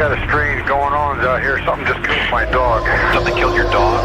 got a strange going on out here. Something just killed my dog. Something killed your dog?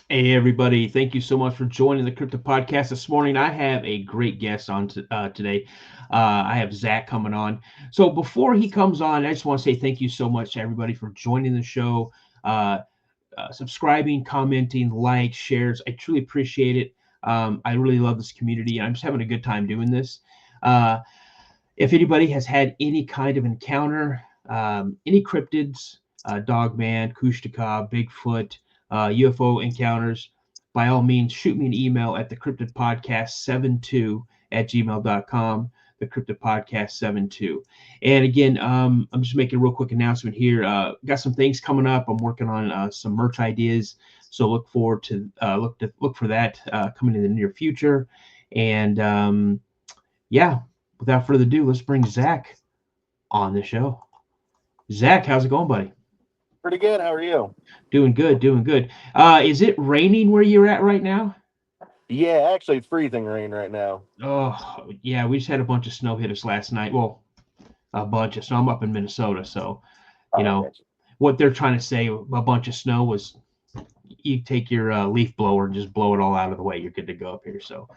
Hey everybody, thank you so much for joining the Cryptid Podcast this morning. I have a great guest on today. I have Zach coming on. So before he comes on, I just want to say thank you so much to everybody for joining the show, subscribing, commenting, likes, shares. I truly appreciate it. I really love this community, and I'm just having a good time doing this. If anybody has had any kind of encounter, any cryptids, Dogman, Kushtika, Bigfoot, UFO encounters, by all means, shoot me an email at the Cryptid Podcast 72 at gmail.com, the Cryptid Podcast 72. And again, I'm just making a real quick announcement here. Got some things coming up. I'm working on some merch ideas, so look forward to look for that coming in the near future. And yeah, without further ado, let's bring Zach on the show. Zach, how's it going, buddy? Pretty good. How are you? Doing good, doing good. Is it raining where you're at right now? Yeah, actually, it's freezing rain right now. Oh, yeah, we just had a bunch of snow hit us last night. Well, a bunch of snow. I'm up in Minnesota, so, what they're trying to say, a bunch of snow was you take your leaf blower and just blow it all out of the way. You're good to go up here. So,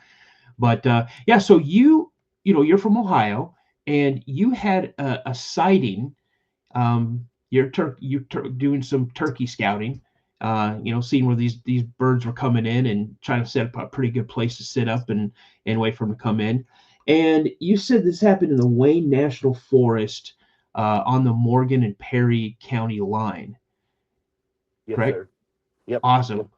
but yeah, so you're from Ohio, and you had a sighting. You're doing some turkey scouting, seeing where these birds were coming in and trying to set up a pretty good place to sit up and wait for them to come in. And you said this happened in the Wayne National Forest on the Morgan and Perry County line. Yes, correct? Sir. Yep. Awesome. Yep.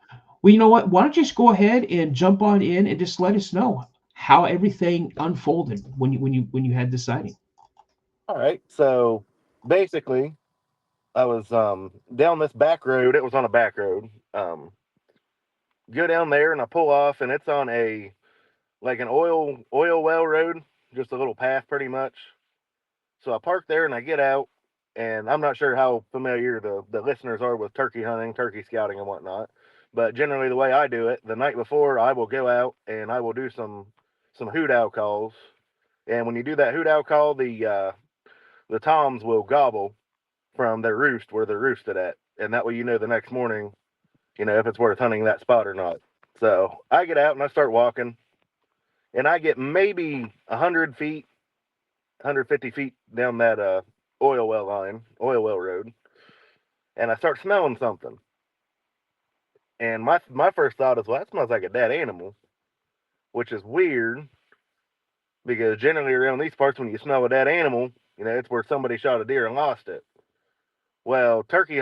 Well, you know what? Why don't you just go ahead and jump on in and just let us know how everything unfolded when you had this sighting. All right. So basically, I was down this back road. It was on a back road. Go down there and I pull off, and it's on an oil well road, just a little path pretty much. So I park there and I get out, and I'm not sure how familiar the listeners are with turkey hunting, turkey scouting, and whatnot. But generally, the way I do it, the night before, I will go out and I will do some hoot owl calls. And when you do that hoot owl call, the toms will gobble from their roost where they're roosted at, and that way you know the next morning, if it's worth hunting that spot or not. So I get out and I start walking, and I get maybe 100 feet, 150 feet down that oil well road, and I start smelling something. And my first thought is, well, that smells like a dead animal, which is weird, because generally around these parts, when you smell a dead animal, it's where somebody shot a deer and lost it. Well, turkey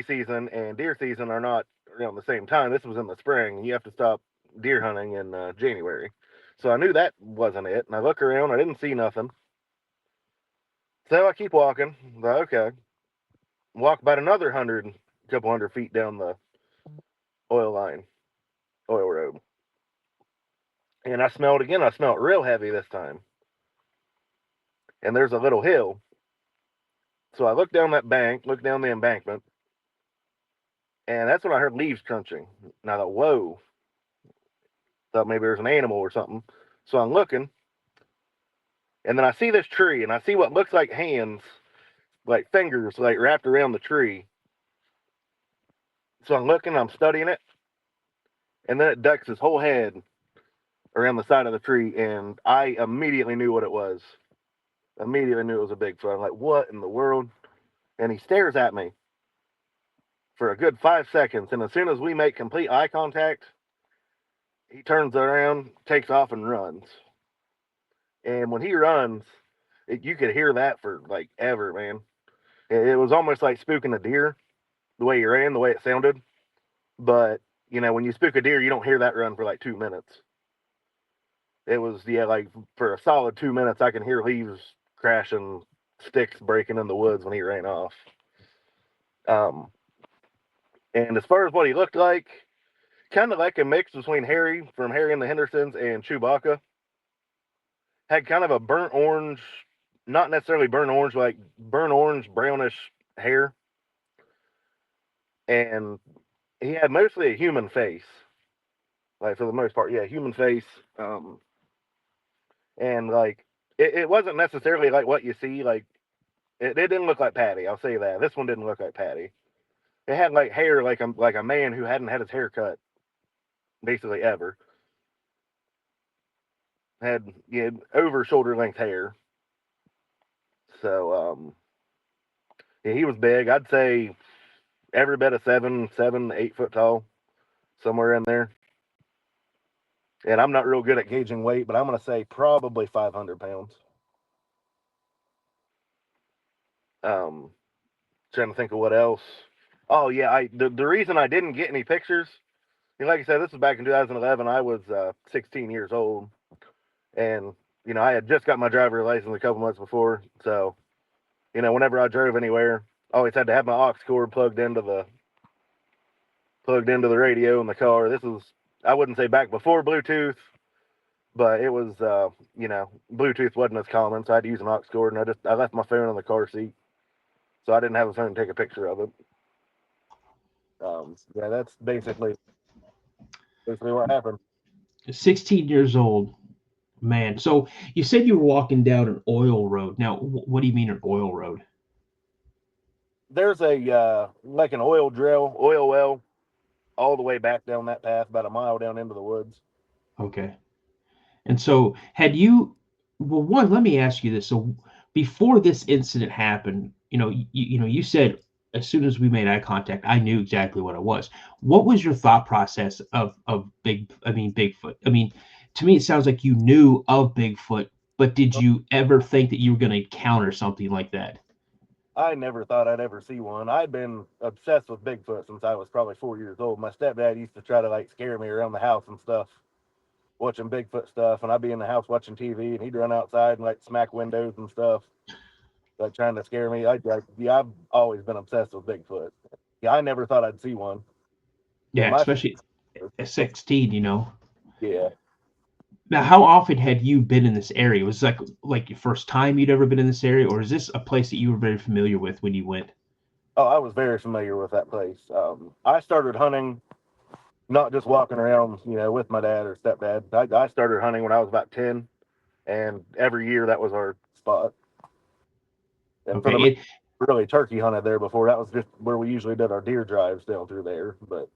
season and deer season are not around the same time. This was in the spring. You have to stop deer hunting in January. So I knew that wasn't it. And I look around. I didn't see nothing. So I keep walking. Okay. Walk about another couple hundred feet down the oil road. And I smelled again. I smelled real heavy this time. And there's a little hill. So I look down that bank, look down the embankment, and that's when I heard leaves crunching. And I thought, whoa. Thought maybe there's an animal or something. So I'm looking, and then I see this tree, and I see what looks like hands, like fingers, like wrapped around the tree. So I'm looking, I'm studying it, and then it ducks his whole head around the side of the tree, and I immediately knew what it was. Immediately knew it was a Bigfoot. I'm like, what in the world? And he stares at me for a good 5 seconds. And as soon as we make complete eye contact, he turns around, takes off, and runs. And when he runs, you could hear that for like ever, man. It was almost like spooking a deer, the way he ran, the way it sounded. But, when you spook a deer, you don't hear that run for like 2 minutes. It was, like for a solid 2 minutes, I can hear leaves crashing, sticks breaking in the woods when he ran off. And as far as what he looked like, kind of like a mix between Harry from Harry and the Hendersons and Chewbacca. Had kind of a burnt orange, not necessarily burnt orange, like burnt orange, brownish hair. And he had mostly a human face, like for the most part, yeah, human face. And like it wasn't necessarily like what you see. Like it didn't look like Patty. I'll say that. This one didn't look like Patty. It had like hair like a man who hadn't had his hair cut basically ever. Had over shoulder length hair. So yeah, he was big. I'd say every bit of 8 foot tall, somewhere in there. And I'm not real good at gauging weight, but I'm gonna say probably 500 pounds. Trying to think of what else. Oh yeah, the reason I didn't get any pictures, like I said, this was back in 2011. I was 16 years old, and I had just got my driver's license a couple months before. So whenever I drove anywhere, I always had to have my aux cord plugged into the radio in the car. This was, I wouldn't say back before Bluetooth, but it was Bluetooth wasn't as common, so I had to use an aux cord, and I left my phone in the car seat, so I didn't have a phone to take a picture of it. Yeah, that's basically what happened. 16 years old, man. So you said you were walking down an oil road. Now, what do you mean an oil road? There's a like an oil well, all the way back down that path, about a mile down into the woods. Okay. And so let me ask you this. So before this incident happened, you said as soon as we made eye contact, I knew exactly what it was. What was your thought process of Bigfoot? I mean, to me, it sounds like you knew of Bigfoot, but did you ever think that you were going to encounter something like that? I never thought I'd ever see one. I'd been obsessed with Bigfoot since I was probably 4 years old. My stepdad used to try to like scare me around the house and stuff, watching Bigfoot stuff, and I'd be in the house watching TV, and he'd run outside and like smack windows and stuff, like trying to scare me. I've always been obsessed with Bigfoot. Yeah, I never thought I'd see one. Yeah, especially at 16, Yeah. Now, how often had you been in this area? Was it like your first time you'd ever been in this area, or is this a place that you were very familiar with when you went? Oh, I was very familiar with that place. I started hunting, not just walking around, with my dad or stepdad. I started hunting when I was about 10, and every year that was our spot. And Okay. Really turkey hunted there before. That was just where we usually did our deer drives down through there. But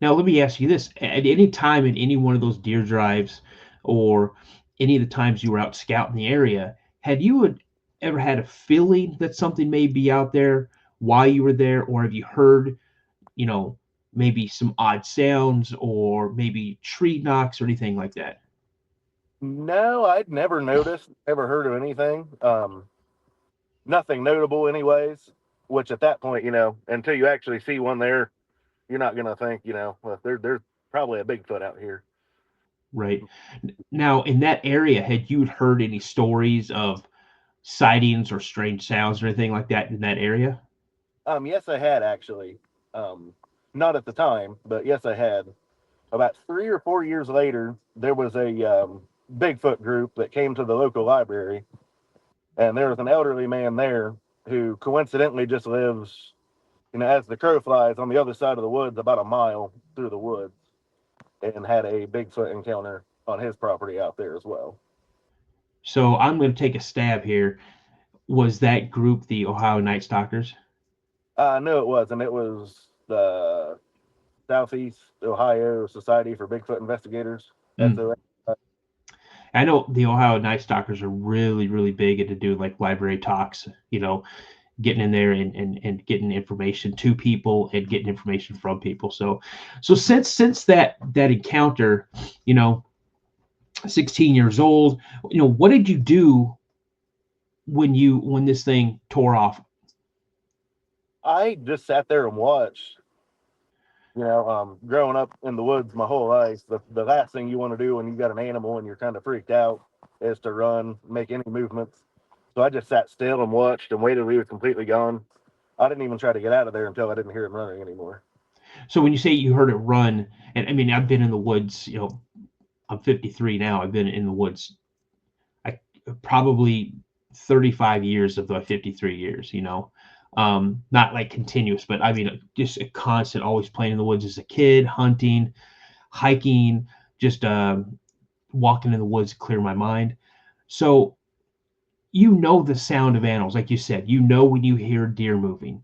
Now, let me ask you this. At any time in any one of those deer drives or any of the times you were out scouting the area, had you ever had a feeling that something may be out there while you were there, or have you heard, maybe some odd sounds or maybe tree knocks or anything like that? no, I'd never heard of anything. Nothing notable anyways, which at that point, until you actually see one there, you're not going to think, well, there's probably a Bigfoot out here. Right. Now, in that area, had you heard any stories of sightings or strange sounds or anything like that in that area? Yes, I had actually. Not at the time, but yes, I had. About 3 or 4 years later, there was a Bigfoot group that came to the local library, and there was an elderly man there who coincidentally just lives, as the crow flies, on the other side of the woods, about a mile through the woods, and had a Bigfoot encounter on his property out there as well. So I'm going to take a stab here. Was that group the Ohio Night Stalkers? No, it wasn't. It was the Southeast Ohio Society for Bigfoot Investigators. I know the Ohio Night Stalkers are really, really big into doing like library talks, getting in there and getting information to people and getting information from people. So since that encounter, 16 years old, what did you do when this thing tore off? I just sat there and watched. Growing up in the woods my whole life, the last thing you want to do when you got an animal and you're kind of freaked out is to run, make any movements. So I just sat still and watched and waited till he was completely gone. I didn't even try to get out of there until I didn't hear him running anymore. So when you say you heard it run, and I mean, I've been in the woods, I'm 53 now. I've been in the woods probably 35 years of the 53 years, Not like continuous, but I mean, just a constant, always playing in the woods as a kid, hunting, hiking, just walking in the woods to clear my mind. So you know the sound of animals, like you said. You know when you hear deer moving.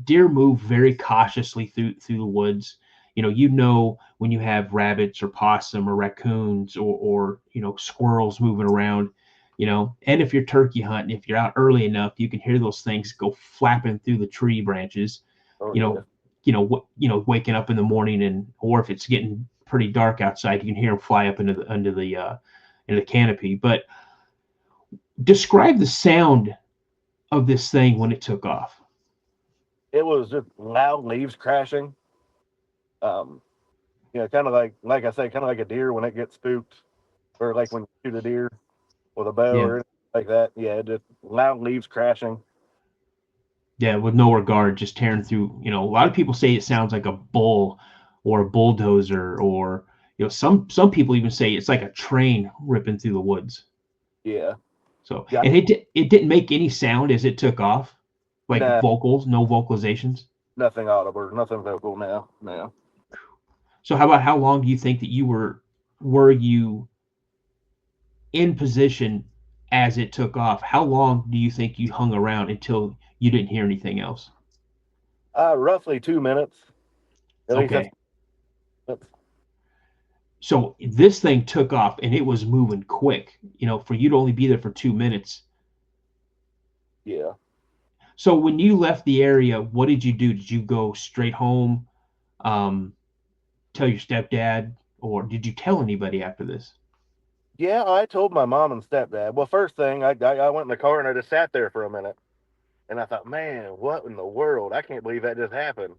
Deer move very cautiously through the woods. You know when you have rabbits or possum or raccoons or squirrels moving around. And if you're turkey hunting, if you're out early enough, you can hear those things go flapping through the tree branches. Oh, You yeah. know, waking up in the morning, or if it's getting pretty dark outside, you can hear them fly up into the canopy. But describe the sound of this thing when it took off. It was just loud leaves crashing. Um, kind of like I say, kind of like a deer when it gets spooked, or like when you shoot a deer with a bow Yeah. or anything like that. Yeah, just loud leaves crashing. Yeah, with no regard, just tearing through. A lot of people say it sounds like a bull or a bulldozer, or some people even say it's like a train ripping through the woods. Yeah, So, yeah. and it didn't make any sound as it took off, like Nah, vocals, no vocalizations. nothing audible, nothing vocal now. No. So, how long do you think that were you in position as it took off? How long do you think you hung around until you didn't hear anything else? Roughly 2 minutes. At least Okay. that's So this thing took off and it was moving quick, for you to only be there for 2 minutes. yeah. So when you left the area, what did you do? Did you go straight home, um, tell your stepdad, or did you tell anybody after this? Yeah, I told my mom and stepdad. Well, first thing, I went in the car and I just sat there for a minute. And I thought, man, what in the world? I can't believe that just happened.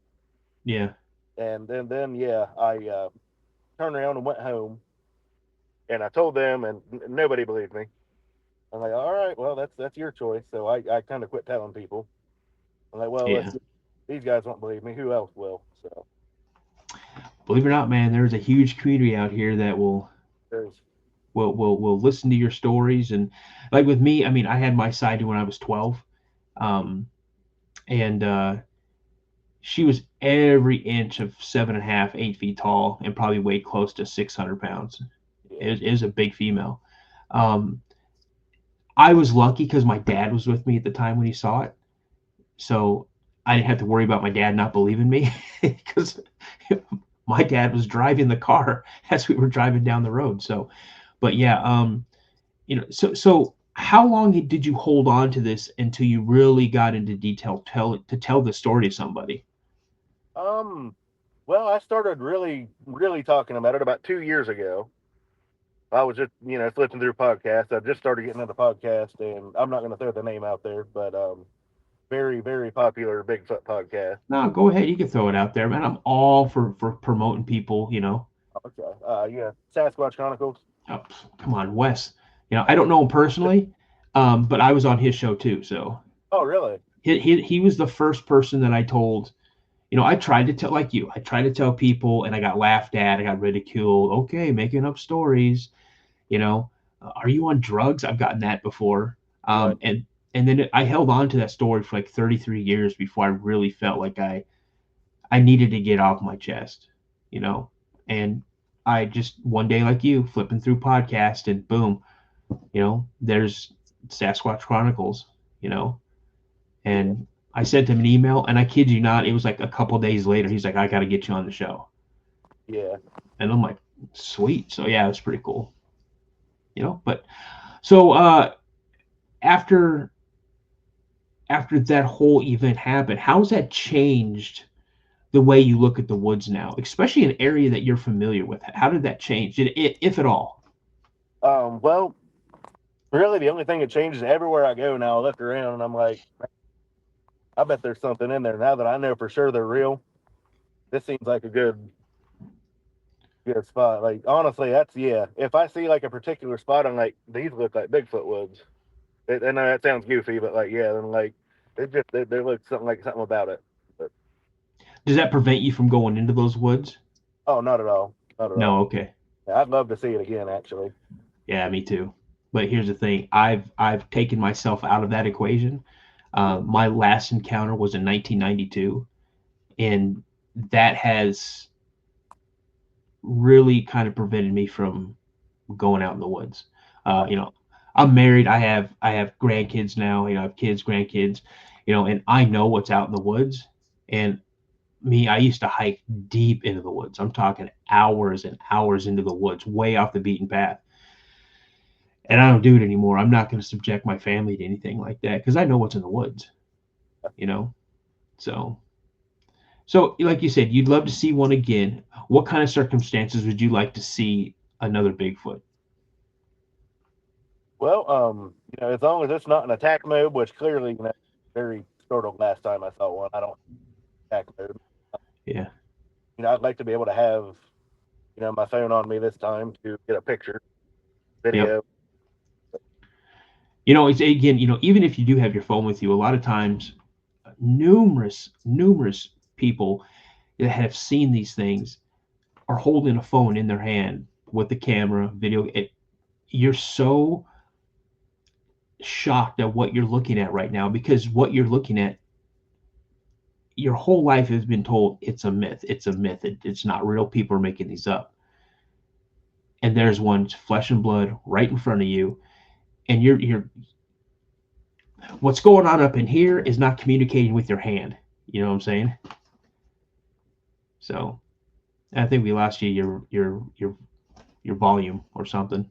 Yeah. And then yeah, I turned around and went home. And I told them, and nobody believed me. I'm like, all right, well, that's your choice. So I kind of quit telling people. I'm like, well, Yeah. if these guys won't believe me, who else will? So Believe it or not, man, there's a huge community out here that will there's, will listen to your stories. And like with me, I mean, I had my side when I was 12. Um, and she was every inch of 7.5, 8 feet tall, and probably weighed close to 600 pounds. yeah, It was a big female. Um, I was lucky because my dad was with me at the time when he saw it, so I didn't have to worry about my dad not believing me because my dad was driving the car as we were driving down the road. So, but yeah, so how long did you hold on to this until you really got into detail to tell the story to somebody? um, well, I started really talking about it about 2 years ago. I was just flipping through podcasts. I just started getting into podcast, and I'm not going to throw the name out there, but very popular Bigfoot podcast. No, go ahead. You can throw it out there, man. I'm all for promoting people. Okay, yeah, Sasquatch Chronicles. Oh, come on, Wes. I don't know him personally, but I was on his show too. So Oh, really? he was the first person that I told. I tried to tell, like you. I tried to tell people, and I got laughed at. I got ridiculed. Okay, making up stories. Are you on drugs? I've gotten that before. Right. And then I held on to that story for like 33 years before I really felt like I needed to get off my chest. And I just one day, like you, flipping through podcast, and boom, there's Sasquatch Chronicles. you know Yeah. and I sent him an email, and I kid you not, it was like a couple days later, he's like, I got to get you on the show. Yeah. And I'm like, sweet. So yeah, it was pretty cool. But so after that whole event happened, how's that changed the way you look at the woods now, especially an area that you're familiar with? How did that change, if at all? Well, really, the only thing that changes everywhere I go now, I look around and I'm like, I bet there's something in there now that I know for sure they're real. This seems like a good spot. Like honestly, that's yeah. If I see like a particular spot, I'm like, these look like Bigfoot woods. I know that sounds goofy, but like yeah, then like they look something about it. But Does that prevent you from going into those woods? oh, not at all, not at No. all. Okay. Yeah, I'd love to see it again, actually. Yeah, me too. But here's the thing: I've taken myself out of that equation. My last encounter was in 1992, and that has really kind of prevented me from going out in the woods. I'm married. I have grandkids now. I have kids, grandkids, and I know what's out in the woods. And me, I used to hike deep into the woods. I'm talking hours and hours into the woods, way off the beaten path. And I don't do it anymore. I'm not going to subject my family to anything like that because I know what's in the woods, So like you said, you'd love to see one again. What kind of circumstances would you like to see another Bigfoot? Well, as long as it's not an attack mode, which clearly, very startled last time I saw one. I don't attack mode. Yeah. I'd like to be able to have, my phone on me this time to get a picture, video. Yep. It's again, even if you do have your phone with you, a lot of times, numerous people that have seen these things are holding a phone in their hand with the camera, video. You're so shocked at what you're looking at right now because what you're looking at, your whole life has been told it's a myth. It's a myth. It's not real. People are making these up. And there's one flesh and blood right in front of you. And you're what's going on up in here is not communicating with your hand. You know what I'm saying? So I think we lost you your volume or something.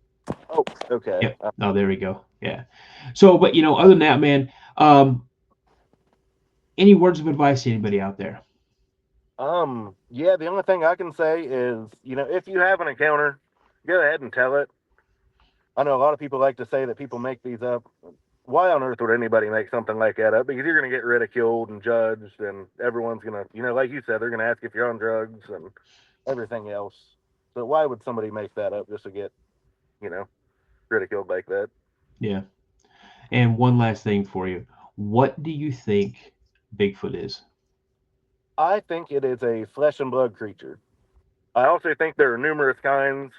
Oh, okay. Yep. Oh, there we go. Yeah. So, but other than that, man, any words of advice to anybody out there? Yeah, the only thing I can say is, if you have an encounter, go ahead and tell it. I know a lot of people like to say that people make these up. Why on earth would anybody make something like that up? Because you're going to get ridiculed and judged, and everyone's going to, like you said, they're going to ask if you're on drugs and everything else. So why would somebody make that up just to get, ridiculed like that? Yeah. And one last thing for you. What do you think Bigfoot is? I think it is a flesh and blood creature. I also think there are numerous kinds.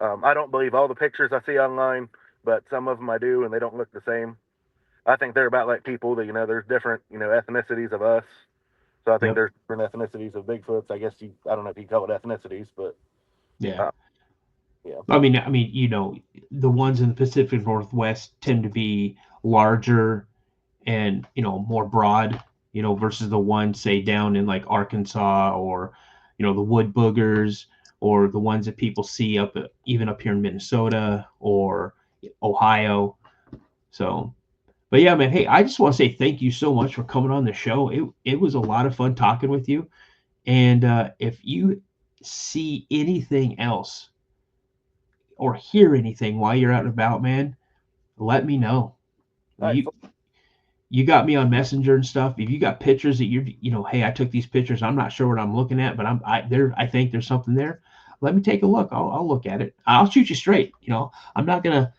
I don't believe all the pictures I see online, but some of them I do, and they don't look the same. I think they're about like people that, there's different, ethnicities of us. So I think there's different ethnicities of Bigfoots. I guess I don't know if you call it ethnicities, but yeah. Yeah. I mean, the ones in the Pacific Northwest tend to be larger and, more broad, versus the ones, say, down in like Arkansas or, the wood boogers or the ones that people see even up here in Minnesota or Ohio. So, but yeah, man, hey, I just want to say thank you so much for coming on the show. It was a lot of fun talking with you. And if you see anything else or hear anything while you're out and about, man, let me know. Right. You got me on Messenger and stuff. If you got pictures that hey, I took these pictures. I'm not sure what I'm looking at, but I think there's something there. Let me take a look. I'll look at it. I'll shoot you straight. I'm not gonna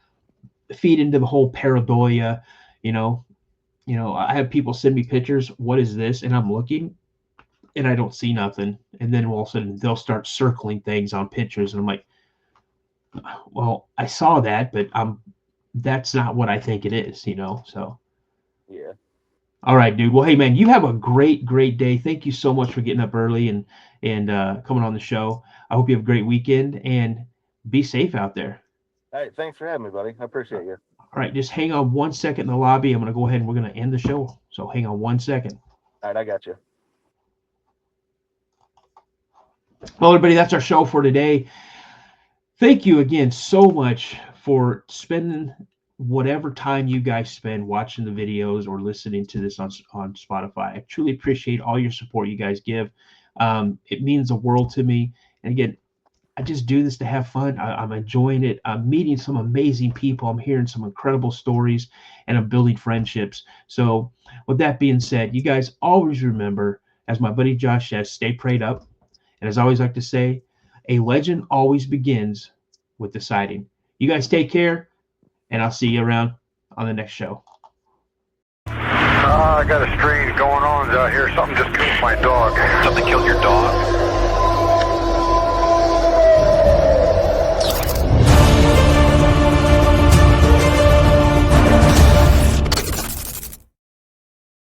feed into the whole pareidoia. I have people send me pictures. What is this? And I'm looking, and I don't see nothing. And then all of a sudden they'll start circling things on pictures, and I'm like, well, I saw that, but that's not what I think it is. So. Yeah. All right, dude. Well, hey, man, you have a great day. Thank you so much for getting up early and coming on the show. I hope you have a great weekend and be safe out there. All right. Thanks for having me, buddy. I appreciate you. All right. Just hang on 1 second in the lobby. I'm going to go ahead and we're going to end the show. So hang on 1 second. All right. I got you. Well, everybody, that's our show for today. Thank you again so much for spending whatever time you guys spend watching the videos or listening to this on Spotify. I truly appreciate all your support you guys give. It means the world to me. And again, I just do this to have fun. I'm enjoying it. I'm meeting some amazing people. I'm hearing some incredible stories, and I'm building friendships. So with that being said, you guys always remember, as my buddy Josh says, stay prayed up. And as I always like to say, a legend always begins with the sighting. You guys take care. And I'll see you around on the next show. I got a strange going on out here. Something just killed my dog. Something killed your dog?